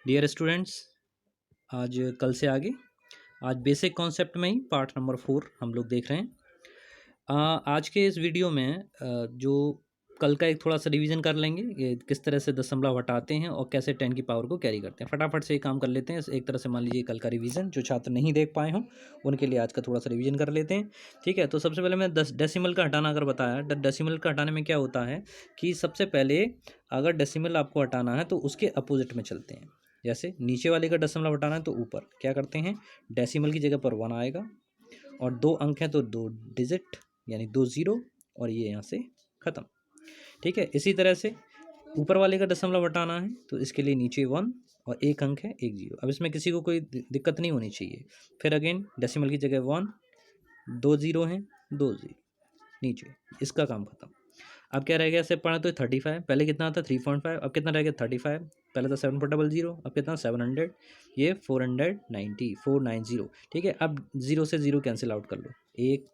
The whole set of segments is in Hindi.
डियर स्टूडेंट्स, आज कल से आगे आज बेसिक कॉन्सेप्ट में ही पार्ट नंबर 4 हम लोग देख रहे हैं। आज के इस वीडियो में जो कल का एक थोड़ा सा रिवीजन कर लेंगे, ये किस तरह से दशमलव हटाते हैं और कैसे 10 की पावर को कैरी करते हैं। फटाफट से ये काम कर लेते हैं। एक तरह से मान लीजिए कल का रिवीजन, जो छात्र नहीं देख पाए हों उनके लिए आज का थोड़ा सा रिवीजन कर लेते हैं। ठीक है, तो सबसे पहले मैं डेसिमल का हटाना अगर बताया, डेसिमल का हटाने में क्या होता है कि सबसे पहले अगर डेसिमल आपको हटाना है तो उसके अपोजिट में चलते हैं। जैसे नीचे वाले का दशमलव हटाना है तो ऊपर क्या करते हैं, डेसिमल की जगह पर 1 आएगा और 2 अंक हैं तो 2 डिजिट यानी 2 जीरो और ये यहाँ से ख़त्म। ठीक है, इसी तरह से ऊपर वाले का दशमलव हटाना है तो इसके लिए नीचे 1 और 1 अंक है 1 जीरो। अब इसमें किसी को कोई दिक्कत नहीं होनी चाहिए। फिर अगेन डेसिमल की जगह 1, 2 जीरो हैं 2 जीरो नीचे, इसका काम खत्म। अब क्या रह गया, से पढ़ा तो 35, पहले कितना था 3.5, अब कितना रह गया 35, पहले था 7.00, अब कितना 700, ये 490। ठीक है, अब जीरो से जीरो कैंसिल आउट कर लो, एक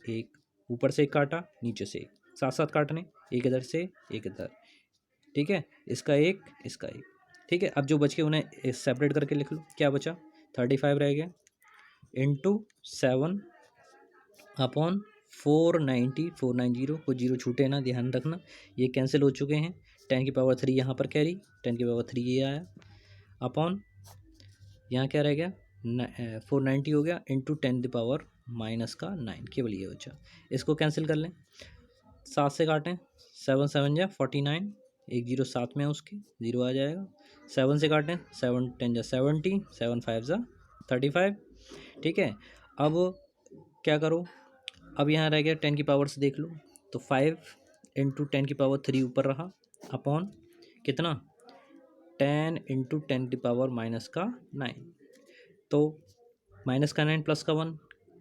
एक ऊपर से एक काटा नीचे से एक, साथ साथ काटने, एक इधर से एक इधर। ठीक है, इसका एक इसका एक। ठीक है, अब जो बच के उन्हें सेपरेट करके लिख लो। क्या बचा 35 रह गया इंटू 7 अपॉन 490 को जीरो छूटे ना, ध्यान रखना। ये कैंसिल हो चुके हैं, 10 की पावर 3 यहाँ पर कैरी, 10 की पावर 3 ये आया अपॉन यहाँ क्या रह गया 490 हो गया इंटू 10 की पावर माइनस का 9, केवल ये बचा। इसको कैंसिल कर लें, 7 से काटें, 7 7 जा 49, एक जीरो साथ में है उसके, जीरो आ जाएगा। 7 से काटें, 7 10 जा 70, 7 5 जा 35। ठीक है, अब क्या करो, अब यहाँ रह गया 10 की पावर से देख लो तो 5 इंटू 10 की पावर 3 ऊपर रहा अपॉन कितना 10 इंटू 10 की पावर माइनस का 9। तो माइनस का 9 प्लस का 1,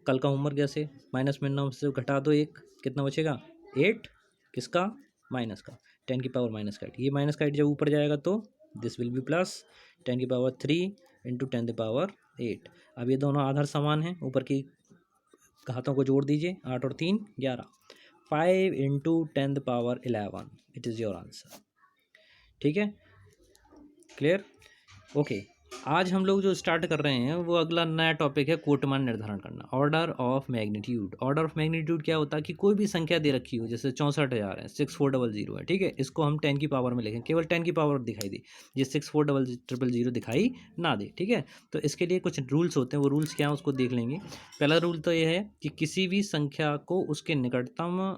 कल का होमवर्क जैसे माइनस में 9 से घटा दो एक, कितना बचेगा 8, किसका माइनस का 10 की पावर माइनस का 8। ये माइनस का 8 जब ऊपर जाएगा तो दिस विल बी प्लस 10 की पावर 3 इंटू 10 की पावर 8। अब ये दोनों आधार समान हैं, ऊपर की घातों को जोड़ दीजिए, 8 और 3 11, 5 into 10 power 11, it is your answer. ठीक है, क्लियर, ओके। आज हम लोग जो स्टार्ट कर रहे हैं वो अगला नया टॉपिक है कोटमान निर्धारण करना, order of magnitude. Order of magnitude क्या होता है कि कोई भी संख्या दे रखी हो, जैसे 64,000 है, 6400 है। ठीक है, इसको हम 10 की पावर में लिखें, केवल 10 की पावर दिखाई दे, ये 640000 दिखाई ना दे। ठीक है, तो इसके लिए कुछ रूल्स होते हैं, वो रूल्स क्या हैं उसको देख लेंगे। पहला रूल तो ये है कि किसी भी संख्या को उसके निकटतम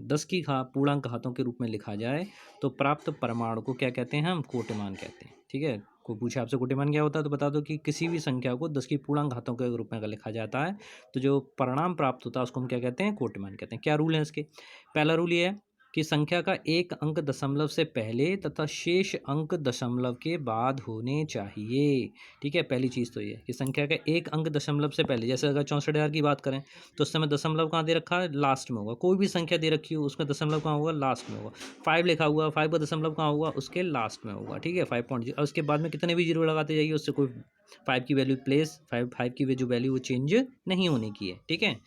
10 की पूर्णांक घातों के रूप में लिखा जाए तो प्राप्त परिमाण को क्या कहते हैं, हम कोटिमान कहते हैं। ठीक है, कोई पूछे आपसे कोटिमान क्या होता है तो बता दो कि किसी भी संख्या को 10 की पूर्णांक घातों के रूप में अगर लिखा जाता है तो जो परिणाम प्राप्त होता है उसको हम क्या कहते हैं, कोटिमान कहते हैं। क्या रूल है इसके, पहला रूल ये है कि संख्या का एक अंक दशमलव से पहले तथा शेष अंक दशमलव के बाद होने चाहिए। ठीक है, पहली चीज़ तो ये है कि संख्या का एक अंक दशमलव से पहले, जैसे अगर 64,000 की बात करें तो उस समय दशमलव कहाँ दे रखा है, लास्ट में होगा। कोई भी संख्या दे रखी हो उसमें दशमलव कहाँ होगा, लास्ट में होगा। 5 लिखा हुआ, 5 का दशमलव कहाँ होगा, उसके लास्ट में होगा। ठीक है, 5.0 और उसके बाद में कितने भी जीरो लगाते जाइए, उससे कोई 5 की वैल्यू प्लेस 5 की जो वैल्यू वो चेंज नहीं होने की है। ठीक है,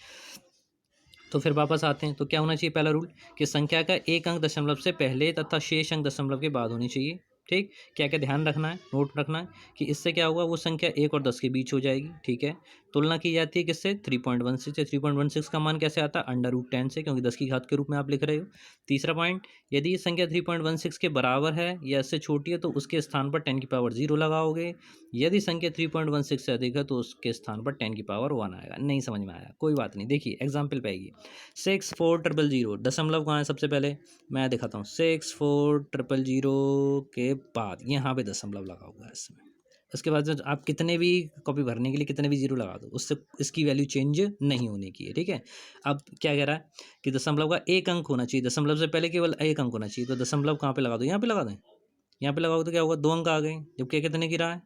तो फिर वापस आते हैं, तो क्या होना चाहिए, पहला रूल कि संख्या का एक अंक दशमलव से पहले तथा शेष अंक दशमलव के बाद होनी चाहिए। ठीक, क्या क्या ध्यान रखना है, नोट रखना है कि इससे क्या होगा, वो संख्या 1 और 10 के बीच हो जाएगी। ठीक है, तुलना की जाती है किससे, 3.16 से। 3.16 का मान कैसे आता है, अंडर रूट 10 से, क्योंकि 10 की घात के रूप में आप लिख रहे हो। तीसरा पॉइंट, यदि ये संख्या 3.16 के बराबर है या इससे छोटी है तो उसके स्थान पर 10 की पावर 0 लगाओगे। यदि संख्या 3.16 से अधिक है तो उसके स्थान पर 10 की पावर 1 आएगा। नहीं समझ में आया, कोई बात नहीं, देखिए एग्जाम्पल पे आइए। 6400, दशमलव कहाँ है, सबसे पहले मैं दिखाता हूँ। 6400 के बाद यहाँ पे दशमलव लगा हुआ है इसमें। उसके बाद आप कितने भी कॉपी भरने के लिए कितने भी जीरो लगा दो, उससे इसकी वैल्यू चेंज नहीं होने की है। ठीक है, अब क्या कह रहा है कि दशमलव का एक अंक होना चाहिए, दशमलव से पहले केवल एक अंक होना चाहिए। तो दशमलव कहाँ पे लगा दो, यहाँ पे लगा दें। यहाँ पे लगाओ तो क्या होगा, 2 अंक आ गए, जबकि कितने की रहा है,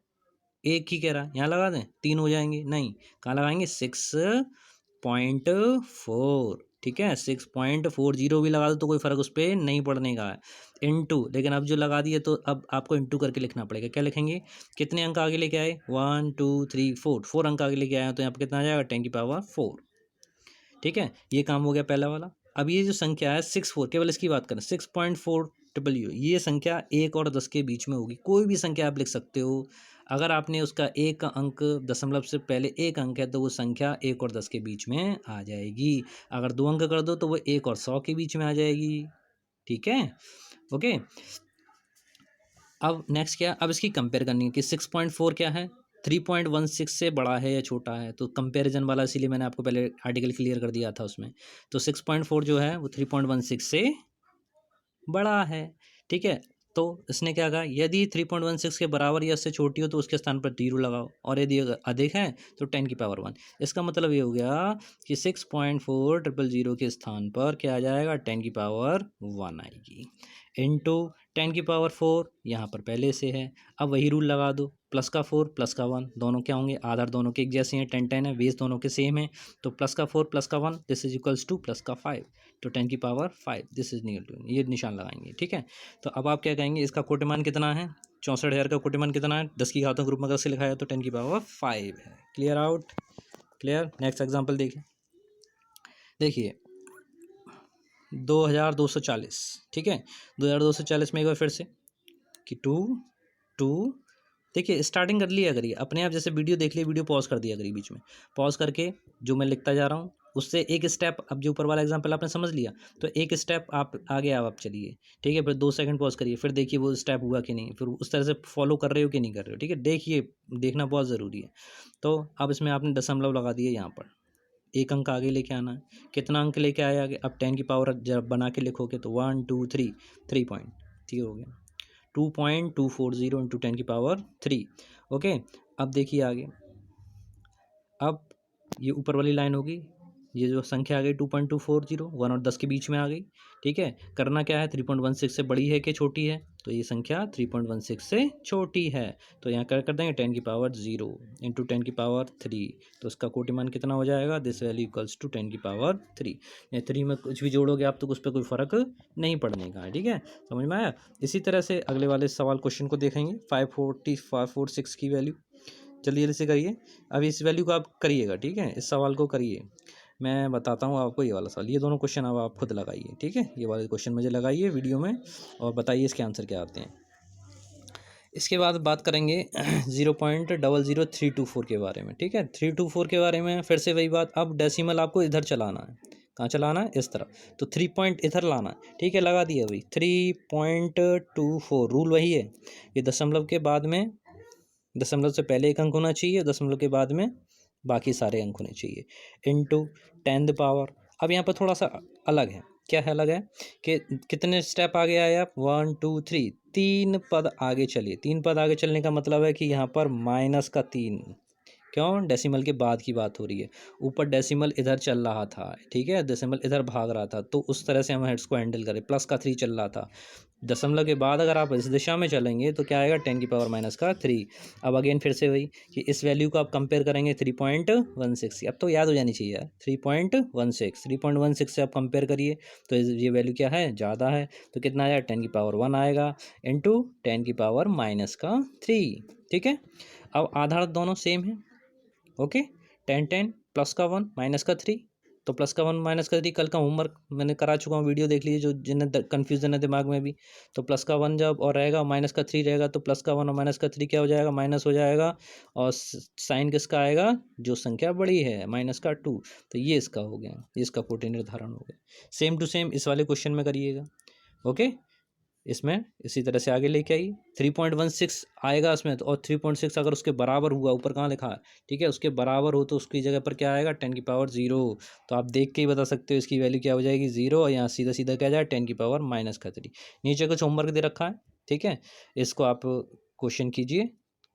एक ही कह रहा है। यहाँ लगा दें, 3 हो जाएंगे, नहीं, कहाँ लगाएंगे, 6.4। ठीक है, 6.40 भी लगा दो तो कोई फ़र्क उस पर नहीं पड़ने का है, इंटू। लेकिन अब जो लगा दिए तो अब आपको इंटू करके लिखना पड़ेगा। क्या लिखेंगे, कितने अंक आगे लेके आए, 1 2 3 4 अंक आगे लेके आए हैं तो यहाँ पर कितना आ जाएगा, 10 की पावर 4। ठीक है, ये काम हो गया पहला वाला। अब ये जो संख्या है 64, केवल इसकी बात करें, 6.4 ट्रिपल जीरो, ये संख्या 1 और 10 के बीच में होगी। कोई भी संख्या आप लिख सकते हो, अगर आपने उसका एक अंक दशमलव से पहले एक अंक है तो वो संख्या 1 और 10 के बीच में आ जाएगी। अगर 2 अंक कर दो तो वो 1 और 100 के बीच में आ जाएगी। ठीक है, ओके। अब नेक्स्ट क्या, अब इसकी कंपेयर करनी है कि 6.4 क्या है, 3.16 से बड़ा है या छोटा है। तो कंपैरिजन वाला इसीलिए मैंने आपको पहले आर्टिकल क्लियर कर दिया था उसमें। तो 6.4 जो है वो 3.16 से बड़ा है। ठीक है, तो इसने क्या कहा, यदि 3.16 के बराबर या उससे छोटी हो तो उसके स्थान पर 0 लगाओ, और यदि अगर अधिक है तो 10 की पावर 1। इसका मतलब ये हो गया कि 6.400 के स्थान पर क्या आ जाएगा, 10 की पावर 1 आएगी, इंटू 10 की पावर 4 यहाँ पर पहले से है। अब वही रूल लगा दो, प्लस का 4 प्लस का 1 दोनों क्या होंगे, आधार दोनों के एक जैसे हैं, 10 10 है, बेस दोनों के सेम है। तो प्लस का 4 प्लस का 1 this is equals two plus का 5, तो 10 की पावर 5 दिस इज निकल टू, ये निशान लगाएंगे। ठीक है, तो अब आप क्या कहेंगे, इसका कोटिमान कितना है, 64,000 का कोटिमान कितना है, 10 की घातों के रूप में कैसे लिखा है, तो 10 की पावर 5 है। Clear out, clear. Next example देखिए, देखिए 2240। ठीक है, 2240 में एक बार फिर से कि 2 2, देखिए स्टार्टिंग कर लिया करिए अपने आप, जैसे वीडियो देख लिए, वीडियो पॉज कर दिया करिए बीच में, पॉज करके जो मैं लिखता जा रहा हूँ उससे एक स्टेप, अब जो ऊपर वाला एग्जांपल आपने समझ लिया तो एक स्टेप आप आगे आप चलिए। ठीक है, फिर 2 सेकंड पॉज करिए, फिर देखिए वो स्टेप हुआ कि नहीं, फिर उस तरह से फॉलो कर रहे हो कि नहीं कर रहे हो। ठीक है, देखिए, देखना बहुत ज़रूरी है। तो अब इसमें आपने दशमलव लगा दिए, यहाँ पर एक अंक आगे लेके आना है। कितना अंक लेके आए आगे, अब 10 की पावर जब बना के लिखोगे तो 1 2 3 3 पॉइंट, ठीक हो गया 2.240 इंटू 10 की पावर 3। ओके, अब देखिए आगे, अब ये ऊपर वाली लाइन होगी, ये जो संख्या आ गई 2.240 1 और 10 के बीच में आ गई। ठीक है, करना क्या है, 3.16 से बड़ी है कि छोटी है, तो ये संख्या 3.16 से छोटी है। तो यहाँ कर देंगे 10 की पावर 0 इंटू 10 की पावर 3, तो इसका कोटिमान कितना हो जाएगा, दिस वैल्यू इक्वल्स टू 10 की पावर 3। या 3 में कुछ भी जोड़ोगे आप तो उस पर कोई फ़र्क नहीं पड़ने का है। ठीक है, समझ में आया। इसी तरह से अगले वाले सवाल क्वेश्चन को देखेंगे, 546 की वैल्यू, जल्दी जल्दी से करिए। अब इस वैल्यू को आप करिएगा, ठीक है, इस सवाल को करिए, मैं बताता हूँ आपको ये वाला सवाल, ये दोनों क्वेश्चन अब आप खुद लगाइए। ठीक है, ये वाले क्वेश्चन मुझे लगाइए वीडियो में और बताइए इसके आंसर क्या आते हैं। इसके बाद बात करेंगे 0.00324 के बारे में। ठीक है, 324 के बारे में फिर से वही बात, अब डेसिमल आपको इधर चलाना है, कहाँ चलाना है, इस तरफ, तो 3 पॉइंट इधर लाना है। ठीक है, लगा दिया भाई, 3.24 रूल वही है, ये दशमलव के बाद में, दशमलव से पहले एक अंक होना चाहिए, दशमलव के बाद में बाकी सारे अंक होने चाहिए, इंटू 10 पावर। अब यहाँ पर थोड़ा सा अलग है, क्या है अलग है कि कितने स्टेप आगे आए आप, 1 2 3, 3 पद आगे चलिए। 3 पद आगे चलने का मतलब है कि यहाँ पर माइनस का 3, क्यों, डेसिमल के बाद की बात हो रही है, ऊपर डेसिमल इधर चल रहा था। ठीक है, डेसिमल इधर भाग रहा था, तो उस तरह से हम इसको हैंडल करें। प्लस का 3 चल रहा था, दशमलव के बाद अगर आप इस दिशा में चलेंगे तो क्या आएगा, 10 की पावर माइनस का 3। अब अगेन फिर से वही कि इस वैल्यू को आप कंपेयर करेंगे 3.16, अब तो याद हो जानी चाहिए यार, 3.16 से आप कंपेयर करिए, तो ये वैल्यू क्या है, ज़्यादा है, तो कितना आएगा, 10 की पावर 1 आएगा, इंटू 10 की पावर माइनस का 3। ठीक है, अब आधार दोनों सेम है। ओके, 10 10 प्लस का 1 माइनस का 3, तो प्लस का 1 माइनस का 3 कल का होमवर्क मैंने करा चुका हूँ, वीडियो देख लीजिए जो जिन्हें कन्फ्यूजन है दिमाग में भी। तो प्लस का 1 जब और रहेगा, माइनस का 3 रहेगा, तो प्लस का 1 और माइनस का 3 क्या हो जाएगा, माइनस हो जाएगा, और साइन किसका आएगा, जो संख्या बड़ी है, माइनस का 2, तो ये इसका हो गया, ये इसका कोटि निर्धारण हो गया। सेम टू सेम इस वाले क्वेश्चन में करिएगा। ओके, इसमें इसी तरह से आगे लेके आई, 3.16 आएगा इसमें, तो और 3.6 अगर उसके बराबर हुआ, ऊपर कहाँ लिखा है, ठीक है, उसके बराबर हो तो उसकी जगह पर क्या आएगा, 10 की पावर 0। तो आप देख के ही बता सकते हो इसकी वैल्यू क्या हो जाएगी, 0, और यहाँ सीधा सीधा क्या जाए, 10 की पावर माइनस का 3। नीचे कुछ होमवर्क दे रखा है, ठीक है, इसको आप क्वेश्चन कीजिए,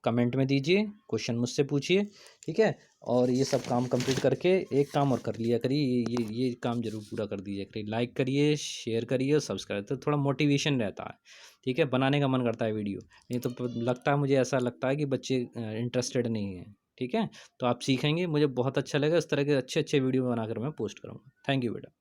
कमेंट में दीजिए, क्वेश्चन मुझसे पूछिए। ठीक है, और ये सब काम कंप्लीट करके एक काम और कर लिया करिए, ये काम जरूर पूरा कर दीजिए करिए, लाइक करिए, शेयर करिए और सब्सक्राइब, तो थोड़ा मोटिवेशन रहता है। ठीक है, बनाने का मन करता है वीडियो, नहीं तो लगता है, मुझे ऐसा लगता है कि बच्चे इंटरेस्टेड नहीं हैं। ठीक है, तो आप सीखेंगे, मुझे बहुत अच्छा लगेगा, इस तरह के अच्छे अच्छे वीडियो बनाकर मैं पोस्ट करूँगा। थैंक यू बेटा।